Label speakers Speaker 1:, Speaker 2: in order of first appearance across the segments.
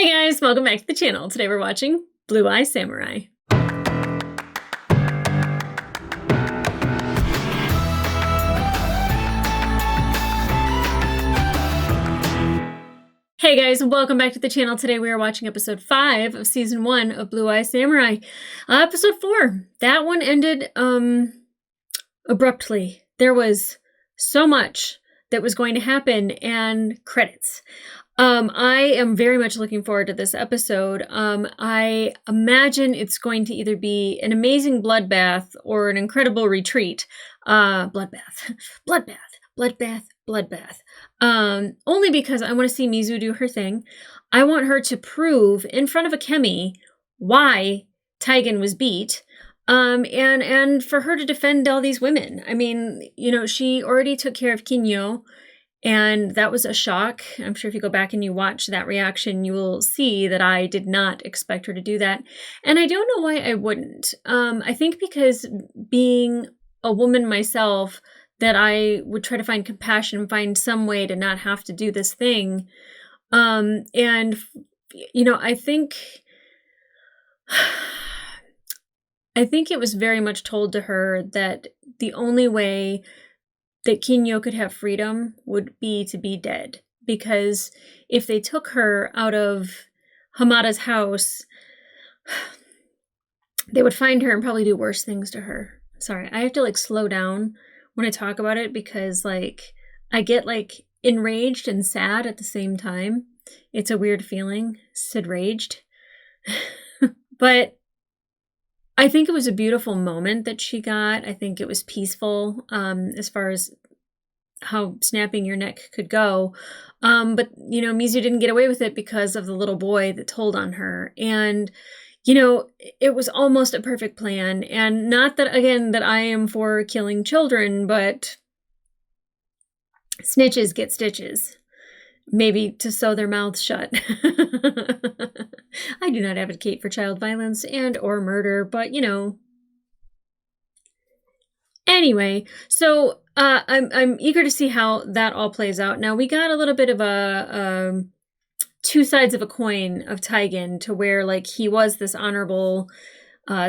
Speaker 1: Hey guys, welcome back to the channel. Today we're watching Blue Eye Samurai. Hey guys, welcome back to the channel. Today we are watching episode 5 of season 1 of Blue Eye Samurai. Episode 4, that one ended abruptly. There was so much that was going to happen, and credits. I am very much looking forward to this episode. I imagine it's going to either be an amazing bloodbath or an incredible retreat. Bloodbath, bloodbath, bloodbath. Only because I want to see Mizu do her thing. I want her to prove in front of Akemi why Taigen was beat. And for her to defend all these women. I mean, you know, she already took care of Kinyo, and that was a shock. I'm sure if you go back and you watch that reaction, you will see that I did not expect her to do that. And I don't know why I wouldn't. I think because being a woman myself, that I would try to find compassion and find some way to not have to do this thing. And, you know, I think it was very much told to her that the only way that Kinyo could have freedom would be to be dead. Because if they took her out of Hamada's house, they would find her and probably do worse things to her. Sorry, I have to like slow down when I talk about it because like I get like enraged and sad at the same time. It's a weird feeling, enraged. But I think it was a beautiful moment that she got. I think it was peaceful as far as how snapping your neck could go. But, you know, Mizu didn't get away with it because of the little boy that told on her. And, you know, it was almost a perfect plan. And not that, again, that I am for killing children, but snitches get stitches. Maybe to sew their mouths shut. I do not advocate for child violence and or murder, but you know. Anyway, so I'm eager to see how that all plays out. Now we got a little bit of a two sides of a coin of Taigen, to where like he was this honorable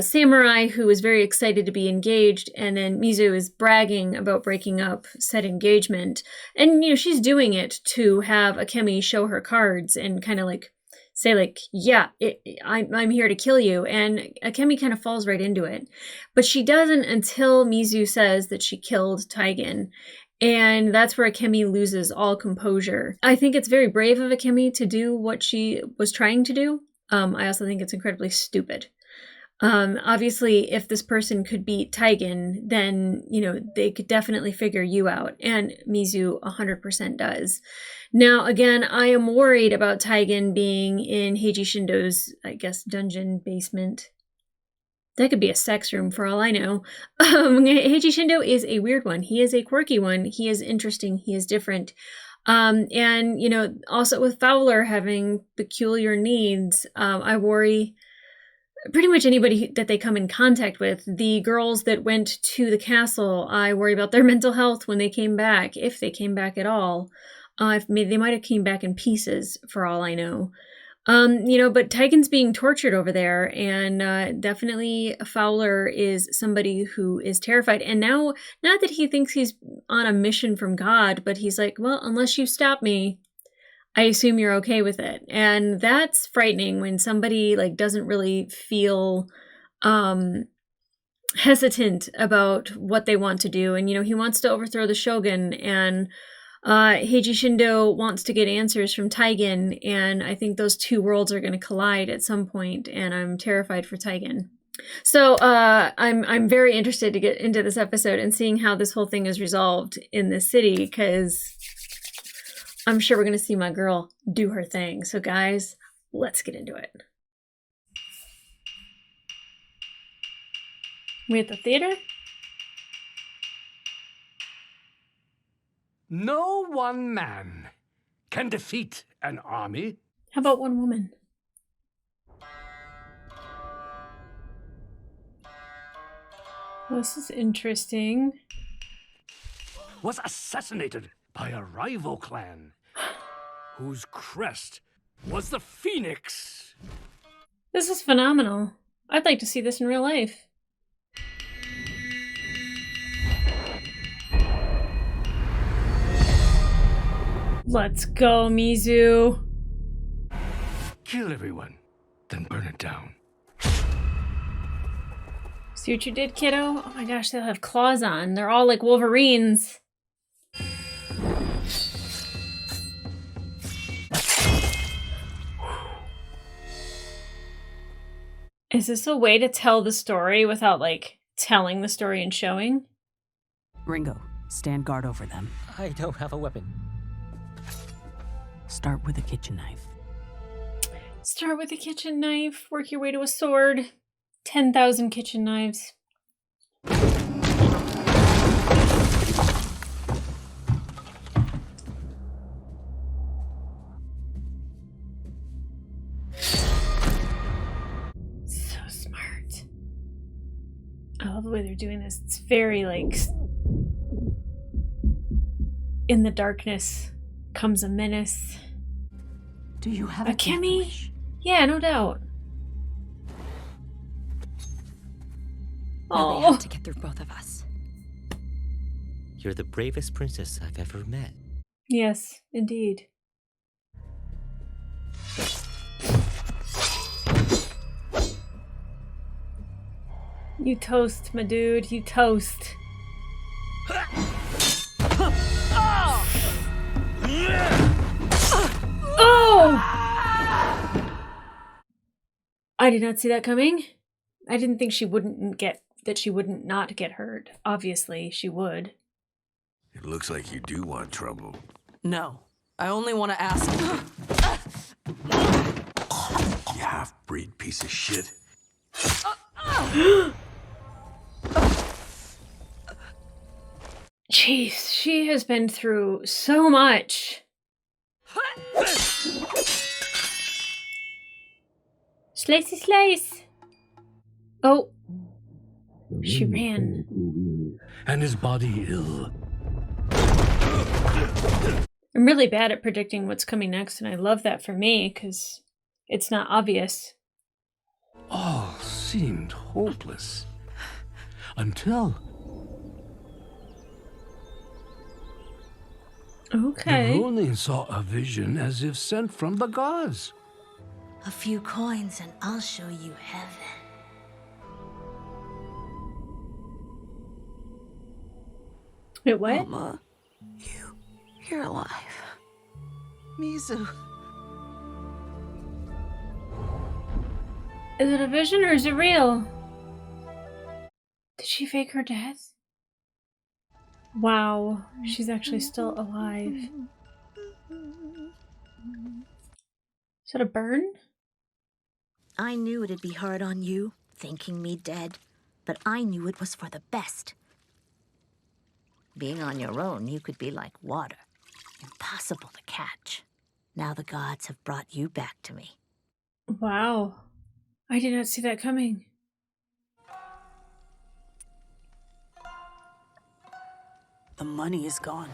Speaker 1: samurai who was very excited to be engaged, and then Mizu is bragging about breaking up said engagement. And, you know, she's doing it to have Akemi show her cards and kind of like say like, yeah, I'm here to kill you. And Akemi kind of falls right into it. But she doesn't until Mizu says that she killed Taigen. And that's where Akemi loses all composure. I think it's very brave of Akemi to do what she was trying to do. I also think it's incredibly stupid. Obviously, if this person could beat Taigen, then, you know, they could definitely figure you out. And Mizu 100% does. Now, again, I am worried about Taigen being in Heiji Shindo's, I guess, dungeon basement. That could be a sex room for all I know. Heiji Shindo is a weird one. He is a quirky one. He is interesting. He is different. And, you know, also with Fowler having peculiar needs, I worry pretty much anybody that they come in contact with. The girls that went to the castle, I worry about their mental health when they came back, if they came back at all. They might have came back in pieces for all I know. You know, but Taigen's being tortured over there, and definitely Fowler is somebody who is terrified. And now, not that he thinks he's on a mission from God, but he's like, well, unless you stop me, I assume you're okay with it. And that's frightening when somebody like doesn't really feel hesitant about what they want to do. And, you know, he wants to overthrow the shogun, and Heiji Shindo wants to get answers from Taigen. And I think those two worlds are going to collide at some point, and I'm terrified for Taigen. So I'm very interested to get into this episode and seeing how this whole thing is resolved in this city, because I'm sure we're going to see my girl do her thing. So guys, let's get into it. We at the theater?
Speaker 2: No one man can defeat an army.
Speaker 1: How about one woman? Well, this is interesting.
Speaker 2: Was assassinated by a rival clan whose crest was the Phoenix.
Speaker 1: This is phenomenal. I'd like to see this in real life. Let's go, Mizu.
Speaker 2: Kill everyone, then burn it down.
Speaker 1: See what you did, kiddo? Oh my gosh, they'll have claws on. They're all like Wolverines. Is this a way to tell the story without, like, telling the story and showing?
Speaker 3: Ringo, stand guard over them.
Speaker 4: I don't have a weapon.
Speaker 3: Start with a kitchen knife.
Speaker 1: Start with a kitchen knife, work your way to a sword. 10,000 kitchen knives. So smart. I love the way they're doing this. It's very, like, in the darkness comes a menace.
Speaker 3: Do you have
Speaker 1: A
Speaker 3: a death
Speaker 1: Kimmy?
Speaker 3: wish?
Speaker 1: Yeah, no doubt.
Speaker 5: Now they
Speaker 1: Oh,
Speaker 5: have to get through both of us.
Speaker 4: You're the bravest princess I've ever met.
Speaker 1: yes, indeed. You toast, my dude. You toast. Oh! I did not see that coming. I didn't think she wouldn't not get hurt. Obviously, she would.
Speaker 6: It looks like you do want trouble.
Speaker 3: No. I only want to ask.
Speaker 6: You half-breed piece of shit.
Speaker 1: Jeez, she has been through so much. Slicey slice. Oh. She ran.
Speaker 2: And his body ill.
Speaker 1: I'm really bad at predicting what's coming next, and I love that for me, because it's not obvious.
Speaker 2: All seemed hopeless. Until
Speaker 1: Okay.
Speaker 2: the Ronin saw a vision as if sent from the gods.
Speaker 5: A few coins and I'll show you heaven.
Speaker 1: Wait, what?
Speaker 3: Mama, you're alive. Mizu.
Speaker 1: Is it a vision or is it real? Did she fake her death? Wow, she's actually still alive. Is that a burn?
Speaker 5: I knew it'd be hard on you, thinking me dead, but I knew it was for the best. Being on your own, you could be like water, impossible to catch. Now the gods have brought you back to me.
Speaker 1: Wow. I did not see that coming.
Speaker 3: The money is gone.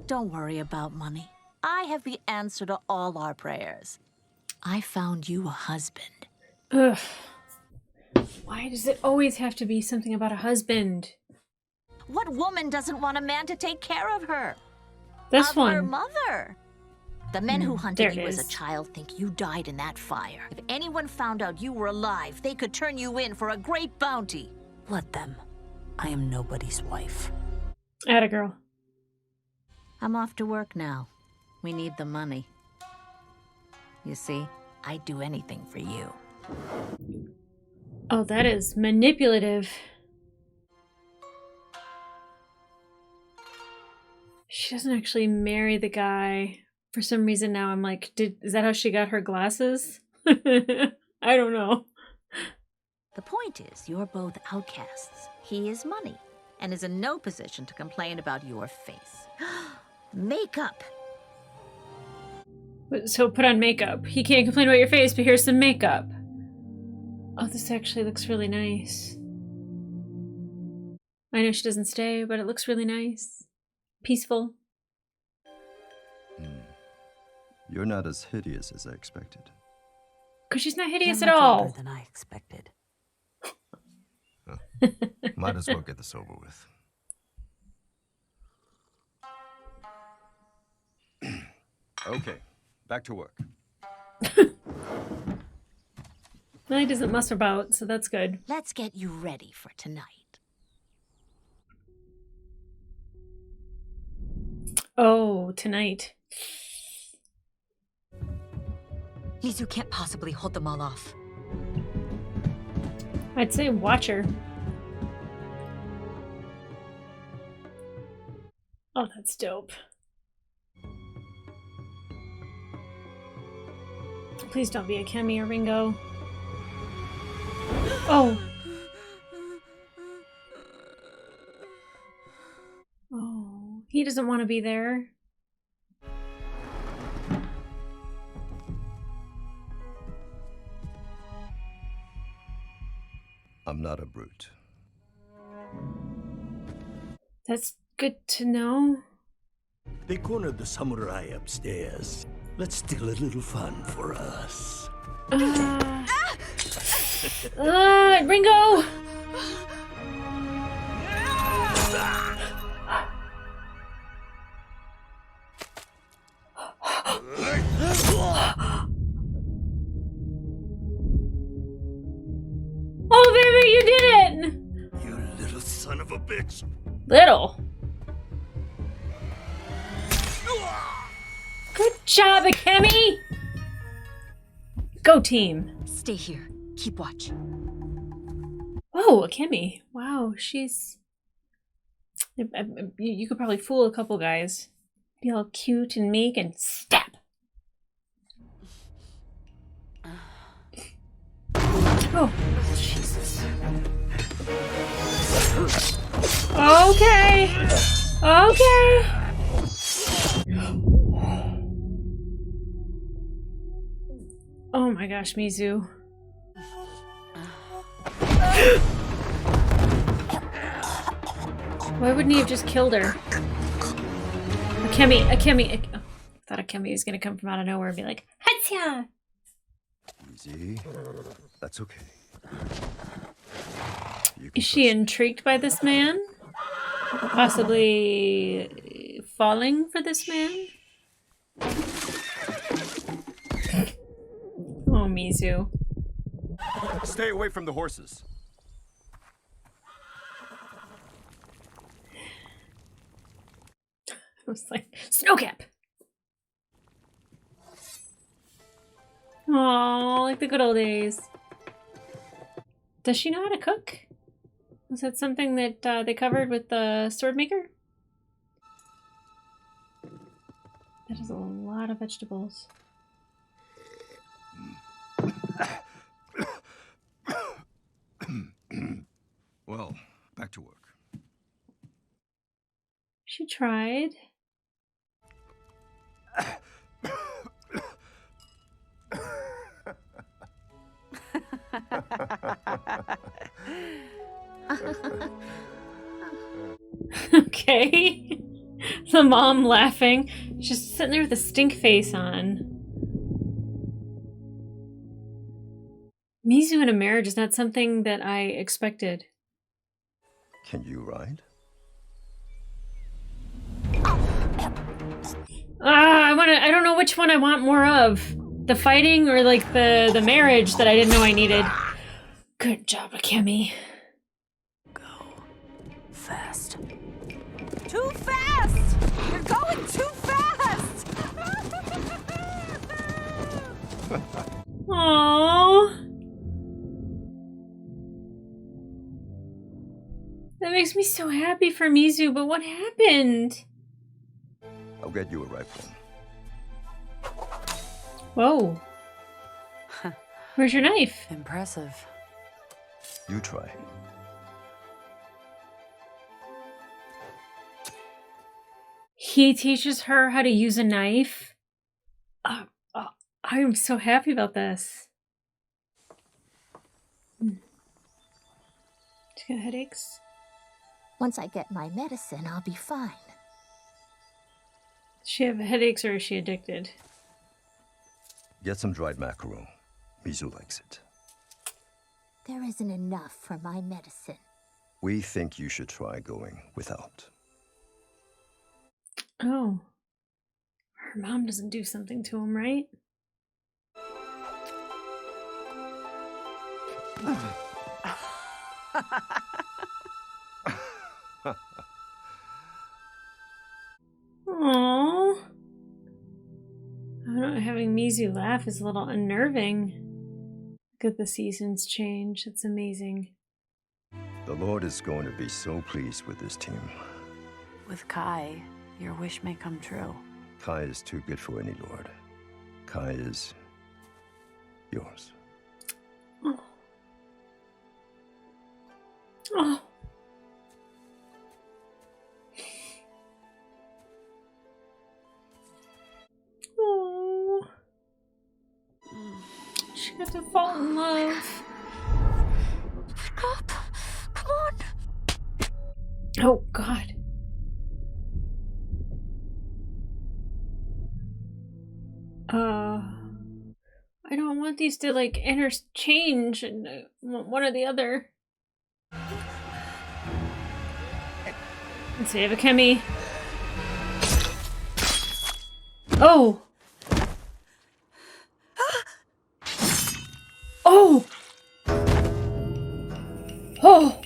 Speaker 5: Don't worry about money. I have the answer to all our prayers. I found you a husband.
Speaker 1: Ugh. Why does it always have to be something about a husband?
Speaker 5: What woman doesn't want a man to take care of her?
Speaker 1: This
Speaker 5: Of her
Speaker 1: one.
Speaker 5: mother. The men who
Speaker 1: there
Speaker 5: hunted
Speaker 1: it
Speaker 5: you as a
Speaker 1: is.
Speaker 5: child think you died in that fire. If anyone found out you were alive, they could turn you in for a great bounty.
Speaker 3: Let them. I am nobody's wife.
Speaker 1: Atta girl.
Speaker 5: I'm off to work now. We need the money. You see, I'd do anything for you.
Speaker 1: Oh, that is manipulative. She doesn't actually marry the guy. For some reason now I'm like, is that how she got her glasses? I don't know.
Speaker 5: The point is, you're both outcasts. He is money, and is in no position to complain about your face. Makeup.
Speaker 1: So put on makeup. He can't complain about your face, but here's some makeup. Oh, this actually looks really nice. I know she doesn't stay, but it looks really nice. Peaceful.
Speaker 7: You're not as hideous as I expected.
Speaker 1: Because she's not
Speaker 3: You're
Speaker 1: hideous
Speaker 3: much
Speaker 1: at all.
Speaker 3: older than I expected.
Speaker 7: Might as well get this over with. Okay, back to work.
Speaker 1: Well, he doesn't muss about, so that's good.
Speaker 5: Let's get you ready for tonight.
Speaker 1: Oh, tonight.
Speaker 8: Mizu can't possibly hold them all off.
Speaker 1: I'd say watch her. Oh, that's dope. Please don't be a Kemi or Ringo. Oh. Oh, he doesn't want to be there.
Speaker 7: I'm not a brute.
Speaker 1: That's good to know.
Speaker 6: They cornered the samurai upstairs. Let's steal a little fun for us.
Speaker 1: Ringo! Oh, baby, you did it!
Speaker 6: You little son of a bitch.
Speaker 1: Little. Good job, Akemi! Go team.
Speaker 8: Stay here. Keep watch.
Speaker 1: Oh, Akemi. Wow, she's... You could probably fool a couple guys. Be all cute and meek and stab. Oh, Jesus. Okay. Okay. Oh my gosh, Mizu. Why wouldn't he have just killed her? Akemi. Oh, I thought Akemi was gonna come from out of nowhere and be like, Hatsya!
Speaker 7: Easy. That's okay.
Speaker 1: Is she intrigued by this man? Possibly falling for this man? Oh, Mizu.
Speaker 7: Stay away from the horses.
Speaker 1: I was like, Snowcap! Aw, like the good old days. Does she know how to cook? Was that something that they covered with the sword maker? That is a lot of vegetables.
Speaker 7: Well, back to work.
Speaker 1: She tried. Okay. The mom laughing. Just sitting there with a stink face on. Mizu in a marriage is not something that I expected.
Speaker 7: Can you ride?
Speaker 1: I don't know which one I want more of. The fighting or like the marriage that I didn't know I needed. Good job, Akemi.
Speaker 3: Go fast.
Speaker 5: Too fast! You're going too fast!
Speaker 1: Aww. That makes me so happy for Mizu, but what happened?
Speaker 7: I'll get you a rifle.
Speaker 1: Whoa. Where's your knife?
Speaker 3: Impressive.
Speaker 7: You try.
Speaker 1: He teaches her how to use a knife. I'm so happy about this. She got headaches?
Speaker 5: Once I get my medicine, I'll be fine.
Speaker 1: Does she have headaches or is she addicted?
Speaker 7: Get some dried mackerel. Mizu likes it.
Speaker 5: There isn't enough for my medicine.
Speaker 7: We think you should try going without.
Speaker 1: Oh. Her mom doesn't do something to him, right? Aww. I don't know, having Mizu laugh is a little unnerving. Look at the seasons change. It's amazing.
Speaker 7: The Lord is going to be so pleased with this team.
Speaker 3: With Kai, your wish may come true.
Speaker 7: Kai is too good for any lord. Kai is yours.
Speaker 1: Oh. Oh. Oh. She got to fall in love.
Speaker 5: Stop! Come on!
Speaker 1: Oh, God. I don't want these to, like, interchange and one or the other. Let's save a Kemi. Oh! Oh! Oh!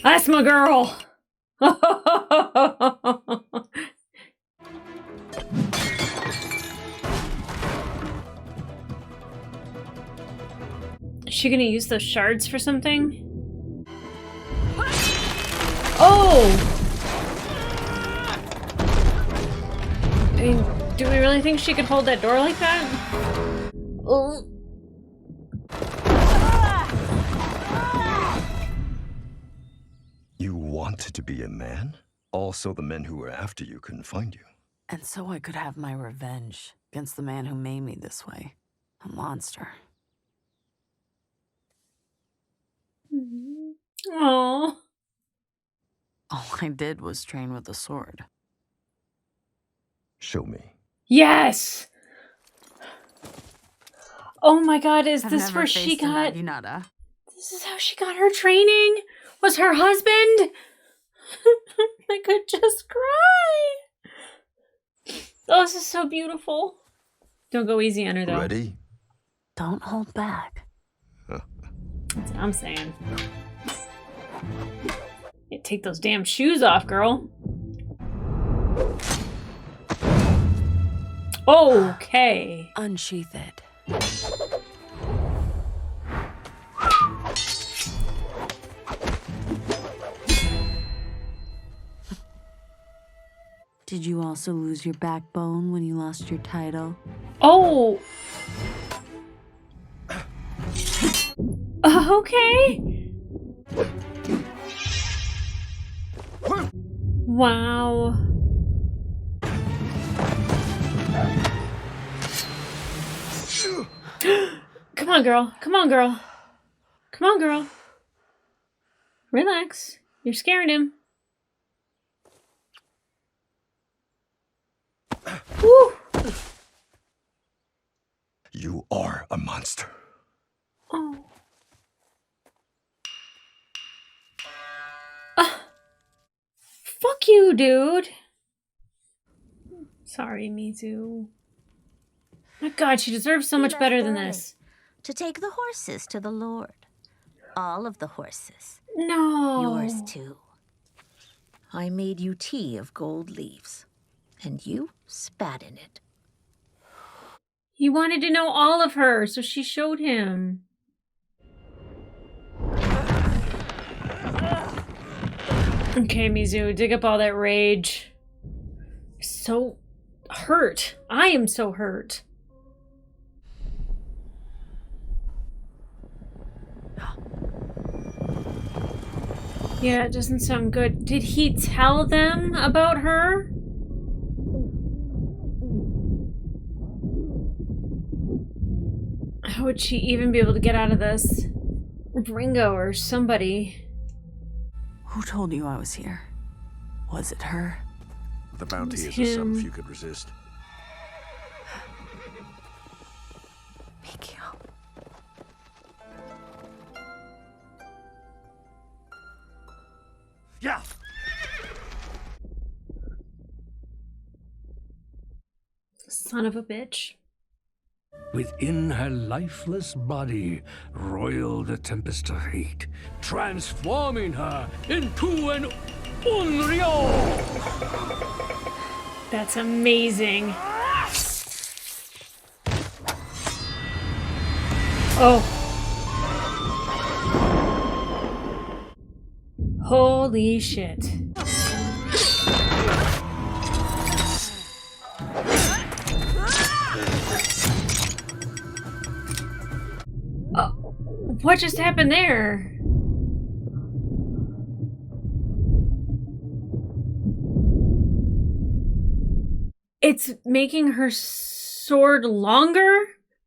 Speaker 1: That's my girl! Is she gonna use those shards for something? Oh! I mean, do we really think she could hold that door like that? Oh.
Speaker 7: You wanted to be a man? Also, the men who were after you couldn't find you.
Speaker 3: And so I could have my revenge against the man who made me this way. A monster.
Speaker 1: Aww.
Speaker 3: All I did was train with a sword.
Speaker 7: Show me.
Speaker 1: Yes! Oh my God, is
Speaker 3: I've
Speaker 1: this
Speaker 3: never
Speaker 1: where she
Speaker 3: faced a
Speaker 1: got...
Speaker 3: Naginata.
Speaker 1: This is how she got her training? Was her husband? I could just cry. Oh, this is so beautiful. Don't go easy on her, though.
Speaker 7: Ready?
Speaker 3: Don't hold back.
Speaker 1: That's what I'm saying. Yeah, take those damn shoes off, girl. Okay.
Speaker 3: Unsheath it. Did you also lose your backbone when you lost your title?
Speaker 1: Oh. Okay. Wow. Come on, girl. Come on, girl. Come on, girl. Relax. You're scaring him. Woo.
Speaker 7: You are a monster.
Speaker 1: Oh. Fuck you, dude. Sorry, Mizu. My God, she deserves so much better than this.
Speaker 5: To take the horses to the Lord. All of the horses.
Speaker 1: No.
Speaker 5: Yours too. I made you tea of gold leaves, and you spat in it.
Speaker 1: He wanted to know all of her, so she showed him. Okay, Mizu, dig up all that rage. So hurt. I am so hurt. Yeah, it doesn't sound good. Did he tell them about her? How would she even be able to get out of this? Ringo or somebody.
Speaker 3: Who told you I was here? Was it her?
Speaker 6: The bounty
Speaker 1: It
Speaker 6: is
Speaker 1: was
Speaker 6: a sum
Speaker 1: him.
Speaker 6: if you could resist.
Speaker 2: Yeah.
Speaker 1: Son of a bitch.
Speaker 2: Within her lifeless body roiled a tempest of hate, transforming her into an Unryo!
Speaker 1: That's amazing. Oh. Holy shit. What just happened there? It's making her sword longer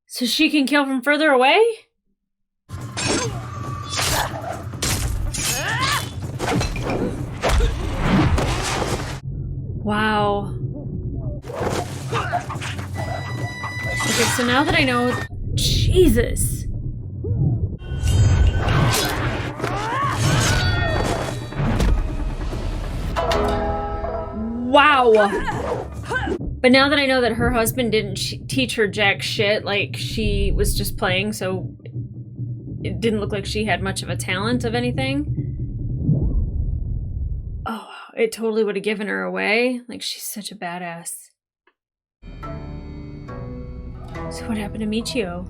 Speaker 1: so she can kill from further away? Wow. Okay, so now that I know... Jesus! Wow! But now that I know that her husband didn't teach her jack shit, like, she was just playing, so it didn't look like she had much of a talent of anything. Oh, it totally would have given her away. Like, she's such a badass. So what happened to Michio?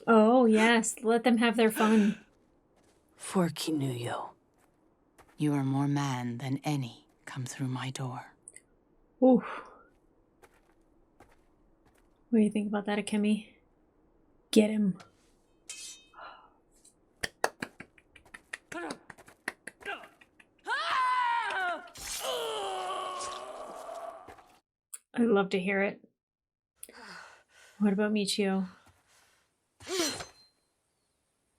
Speaker 1: Oh, yes. Let them have their fun.
Speaker 3: For Kinuyo, you are more man than any come through my door.
Speaker 1: Ooh. What do you think about that, Akemi? Get him. I'd love to hear it. What about Michio?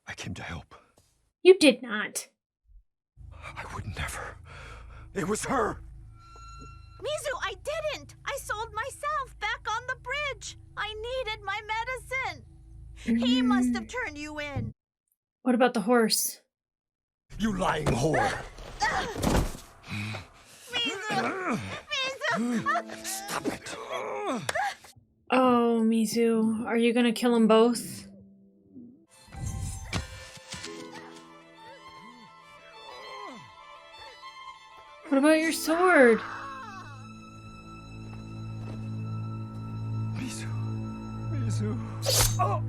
Speaker 7: I came to help.
Speaker 1: You did not.
Speaker 7: I would never. It was her.
Speaker 5: Mizu, I didn't! I sold myself back on the bridge! I needed my medicine! He must have turned you in!
Speaker 1: What about the horse?
Speaker 7: You lying whore.
Speaker 5: Mizu! Mizu!
Speaker 7: Stop it.
Speaker 1: Oh, Mizu, are you gonna kill them both? What about your sword?
Speaker 7: Mizu. Oh.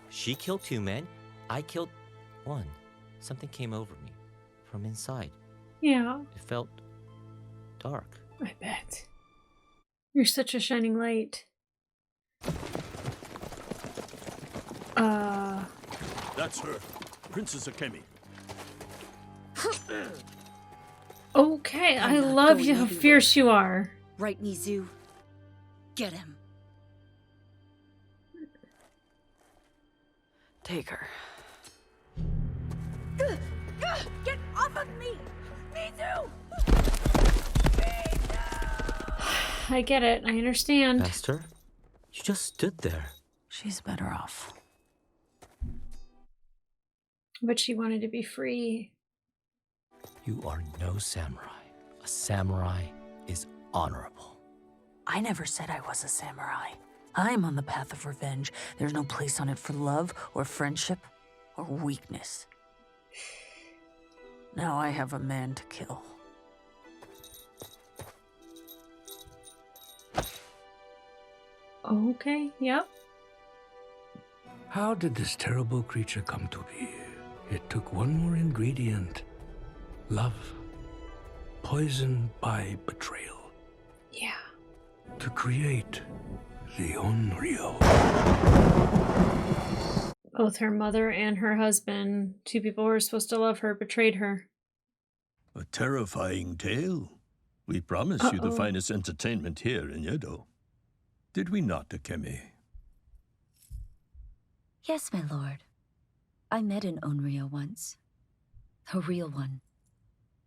Speaker 4: She killed 2 men. I killed 1. Something came over me from inside.
Speaker 1: Yeah,
Speaker 4: It felt dark.
Speaker 1: I bet. You're such a shining light.
Speaker 6: That's her. Princess Akemi.
Speaker 1: Okay, I
Speaker 8: I'm not
Speaker 1: love
Speaker 8: going
Speaker 1: you, how
Speaker 8: anywhere.
Speaker 1: fierce you are.
Speaker 8: Right, Mizu? Get him.
Speaker 3: Take her.
Speaker 5: Get off of me! Mizu!
Speaker 1: I get it, I understand.
Speaker 4: Master, you just stood there.
Speaker 3: She's better off.
Speaker 1: But she wanted to be free.
Speaker 4: You are no samurai. A samurai is honorable.
Speaker 3: I never said I was a samurai. I'm on the path of revenge. There's no place on it for love or friendship or weakness. Now I have a man to kill.
Speaker 1: Okay, yep.
Speaker 2: How did this terrible creature come to be? It took one more ingredient. Love. Poisoned by betrayal.
Speaker 1: Yeah.
Speaker 2: To create the Onryo.
Speaker 1: Both her mother and her husband, 2 people who were supposed to love her, betrayed her.
Speaker 6: A terrifying tale. We promise you the finest entertainment here in Yedo. Did we not, Akemi?
Speaker 8: Yes, my lord. I met an Onryo once. A real one.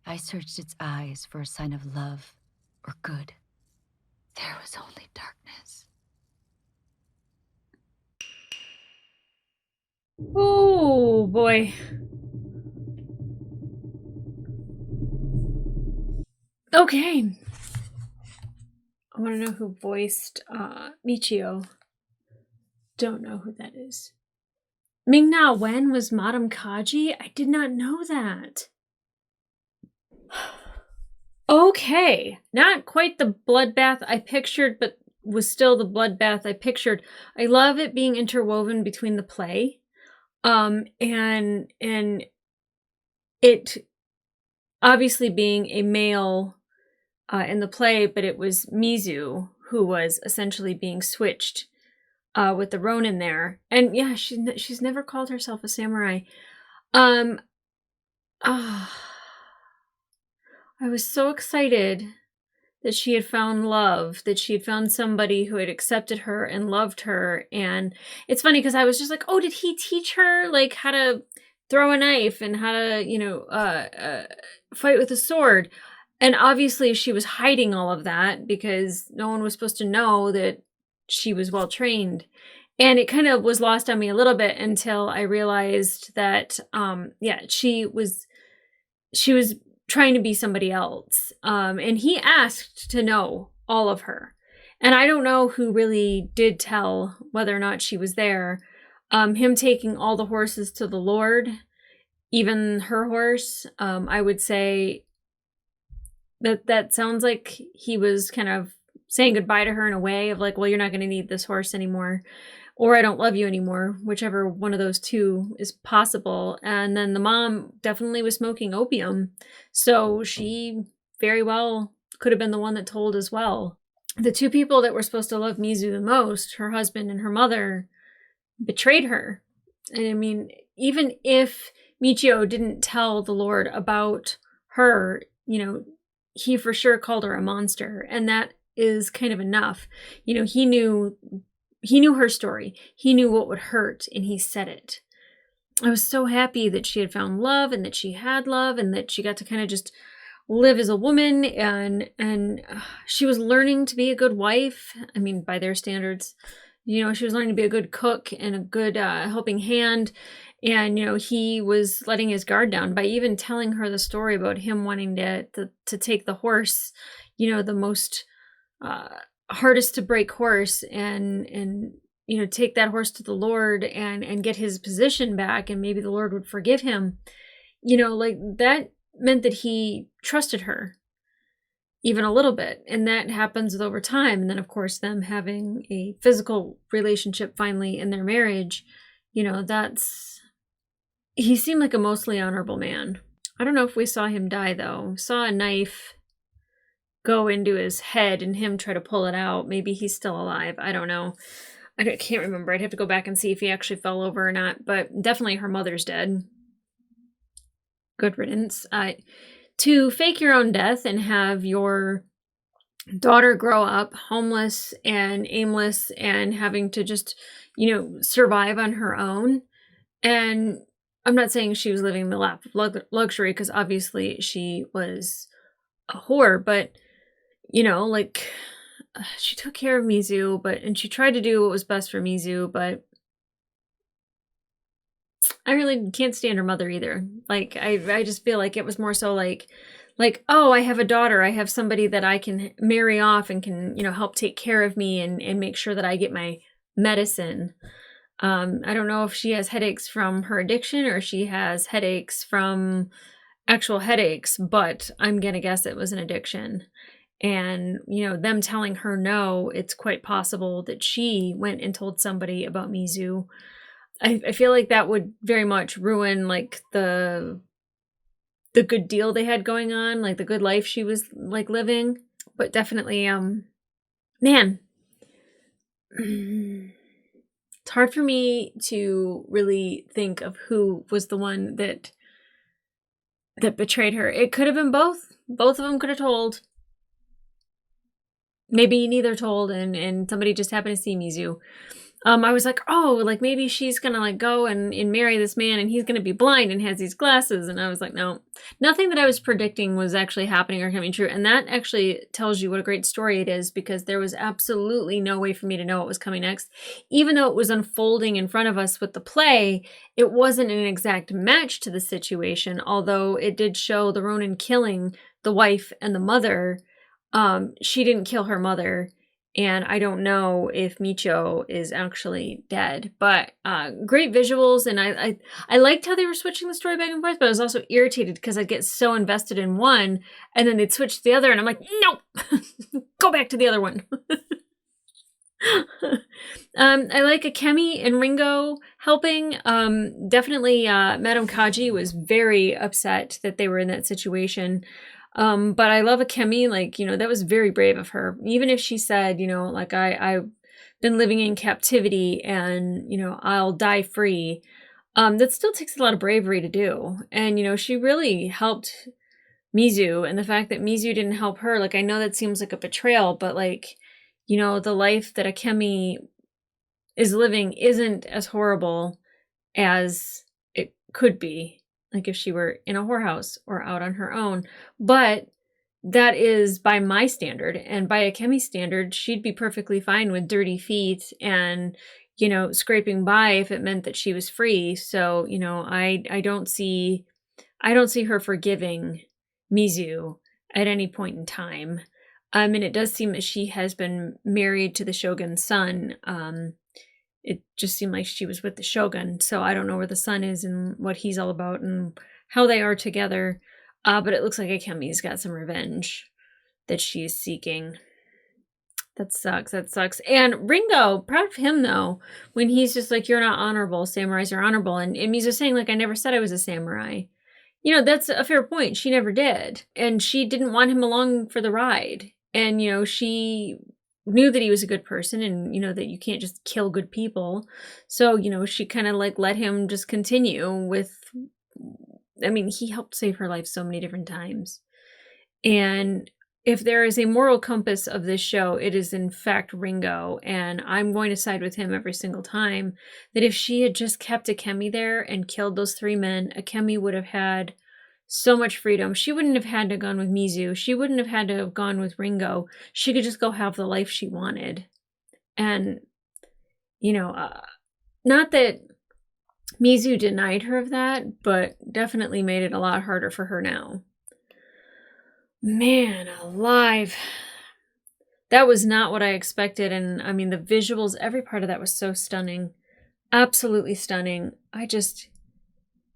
Speaker 8: I searched its eyes for a sign of love or good. There was only darkness.
Speaker 1: Oh boy. Okay. I want to know who voiced Michio. Don't know who that is. Ming-Na Wen was Madame Kaji? I did not know that. Okay. Not quite the bloodbath I pictured, but was still the bloodbath I pictured. I love it being interwoven between the play. And it obviously being a male in the play, but it was Mizu who was essentially being switched with the Ronin there. And yeah, she's never called herself a samurai. I was so excited that she had found love, that she had found somebody who had accepted her and loved her. And it's funny because I was just like, oh, did he teach her like how to throw a knife and how to, fight with a sword? And obviously she was hiding all of that because no one was supposed to know that she was well trained. And it kind of was lost on me a little bit until I realized that, she was trying to be somebody else. And he asked to know all of her. And I don't know who really did tell whether or not she was there. Him taking all the horses to the Lord, even her horse, I would say that sounds like he was kind of saying goodbye to her in a way of like, well, you're not going to need this horse anymore, or I don't love you anymore, whichever one of those two is possible. And then the mom definitely was smoking opium, so she very well could have been the one that told as well. The two people that were supposed to love Mizu the most, her husband and her mother, betrayed her. And I mean, even if Michio didn't tell the Lord about her, he for sure called her a monster, and that is kind of enough. He knew her story. He knew what would hurt, and he said it. I was so happy that she had found love and that she had love and that she got to kind of just live as a woman, and she was learning to be a good wife. I mean, by their standards, she was learning to be a good cook and a good helping hand. And, he was letting his guard down by even telling her the story about him wanting to take the horse, the most hardest to break horse and take that horse to the Lord and get his position back, and maybe the Lord would forgive him. Like that meant that he trusted her even a little bit, and that happens with over time. And then of course them having a physical relationship finally in their marriage, he seemed like a mostly honorable man. I don't know if we saw him die though. Saw a knife go into his head and him try to pull it out. Maybe he's still alive. I don't know. I can't remember. I'd have to go back and see if he actually fell over or not, but definitely her mother's dead. Good riddance. To fake your own death and have your daughter grow up homeless and aimless and having to just, survive on her own. And I'm not saying she was living in the lap of luxury, because obviously she was a whore, but, she took care of Mizu, and she tried to do what was best for Mizu, but I really can't stand her mother either. Like, I just feel like it was more so like, oh, I have a daughter. I have somebody that I can marry off and can, help take care of me and make sure that I get my medicine. I don't know if she has headaches from her addiction or she has headaches from actual headaches, but I'm going to guess it was an addiction. And, them telling her no, it's quite possible that she went and told somebody about Mizu. I feel like that would very much ruin like the good deal they had going on, like the good life she was like living. But definitely, man, it's hard for me to really think of who was the one that betrayed her. It could have been both. Both of them could have told. maybe neither told, and somebody just happened to see Mizu. I was like, oh, like maybe she's gonna like go and marry this man and he's gonna be blind and has these glasses. And I was like, no, nothing that I was predicting was actually happening or coming true. And that actually tells you what a great story it is, because there was absolutely no way for me to know what was coming next. Even though it was unfolding in front of us with the play, it wasn't an exact match to the situation, although it did show the Ronin killing the wife and the mother. She didn't kill her mother. And I don't know if Micho is actually dead, but great visuals. And I liked how they were switching the story back and forth, but I was also irritated because I'd get so invested in one and then they'd switch to the other. And I'm like, no, go back to the other one. I like Akemi and Ringo helping. Definitely Madame Kaji was very upset that they were in that situation. But I love Akemi, like, you know, that was very brave of her. Even if she said, you know, like, I've been living in captivity and, you know, I'll die free. That still takes a lot of bravery to do. And, you know, she really helped Mizu, and the fact that Mizu didn't help her, like, I know that seems like a betrayal, but like, you know, the life that Akemi is living isn't as horrible as it could be. Like if she were in a whorehouse or out on her own. But that is by my standard. And by Akemi's standard, she'd be perfectly fine with dirty feet and, you know, scraping by if it meant that she was free. So, you know, I don't see her forgiving Mizu at any point in time. And it does seem that she has been married to the Shogun's son. It just seemed like she was with the Shogun, so I don't know where the son is and what he's all about and how they are together. But it looks like Akemi's got some revenge that she's seeking. That sucks. And Ringo, proud of him though, when he's just like, you're not honorable, samurais are honorable. And Mizu's saying, like, I never said I was a samurai. You know, that's a fair point. She never did. And she didn't want him along for the ride. And, you know, she knew that he was a good person and, you know, that you can't just kill good people. So, you know, she kind of like let him just continue with, I mean, he helped save her life so many different times. And if there is a moral compass of this show, it is in fact Ringo. And I'm going to side with him every single time. That if she had just kept Akemi there and killed those 3 men, Akemi would have had so much freedom. She wouldn't have had to have gone with Mizu. She wouldn't have had to have gone with Ringo. She could just go have the life she wanted. And, you know, not that Mizu denied her of that, but definitely made it a lot harder for her now. Man alive. That was not what I expected. And I mean, the visuals, every part of that was so stunning. Absolutely stunning.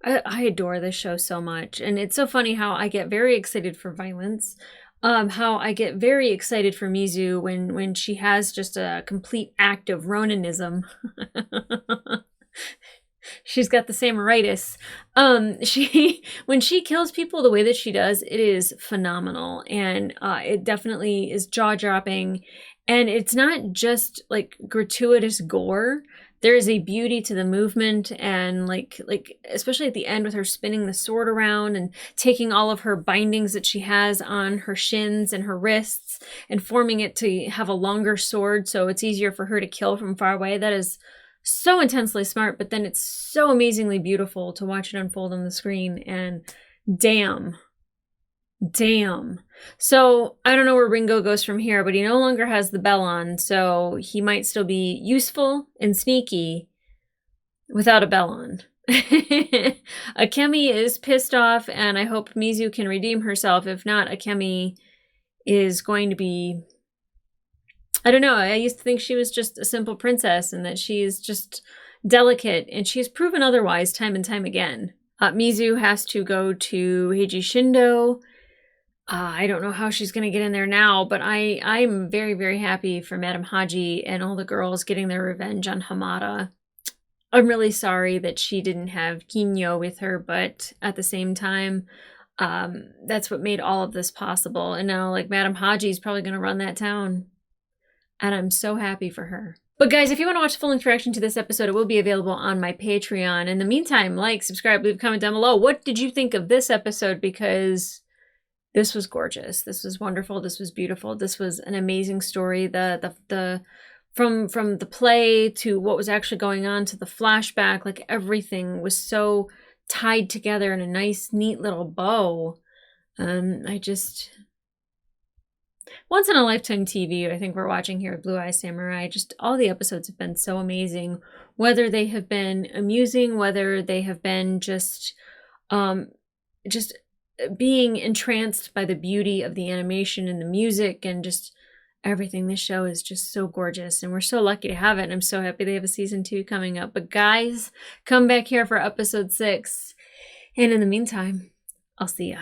Speaker 1: I adore this show so much. And it's so funny how I get very excited for violence. How I get very excited for Mizu when she has just a complete act of Roninism. She's got the samuraitis. When she kills people the way that she does, it is phenomenal. And it definitely is jaw-dropping. And it's not just like gratuitous gore. There is a beauty to the movement, and like especially at the end with her spinning the sword around and taking all of her bindings that she has on her shins and her wrists and forming it to have a longer sword so it's easier for her to kill from far away. That is so intensely smart, but then it's so amazingly beautiful to watch it unfold on the screen. And damn. So I don't know where Ringo goes from here, but he no longer has the bell on, so he might still be useful and sneaky without a bell on. Akemi is pissed off, and I hope Mizu can redeem herself. If not, Akemi is going to be... I don't know, I used to think she was just a simple princess and that she's just delicate, and she's proven otherwise time and time again. Mizu has to go to Heiji Shindo. I don't know how she's going to get in there now, but I'm very, very happy for Madame Haji and all the girls getting their revenge on Hamada. I'm really sorry that she didn't have Kinyo with her, but at the same time, that's what made all of this possible. And now, like, Madame Haji is probably going to run that town. And I'm so happy for her. But guys, if you want to watch the full-length reaction to this episode, it will be available on my Patreon. In the meantime, like, subscribe, leave a comment down below. What did you think of this episode? Because this was gorgeous. This was wonderful. This was beautiful. This was an amazing story. The from the play to what was actually going on to the flashback, like everything was so tied together in a nice, neat little bow. I just, once in a lifetime TV, I think we're watching here at Blue Eye Samurai. Just all the episodes have been so amazing, whether they have been amusing, whether they have been just being entranced by the beauty of the animation and the music and just everything. This show is just so gorgeous, and we're so lucky to have it. And I'm so happy they have a season 2 coming up. But guys, come back here for episode 6. And in the meantime, I'll see ya.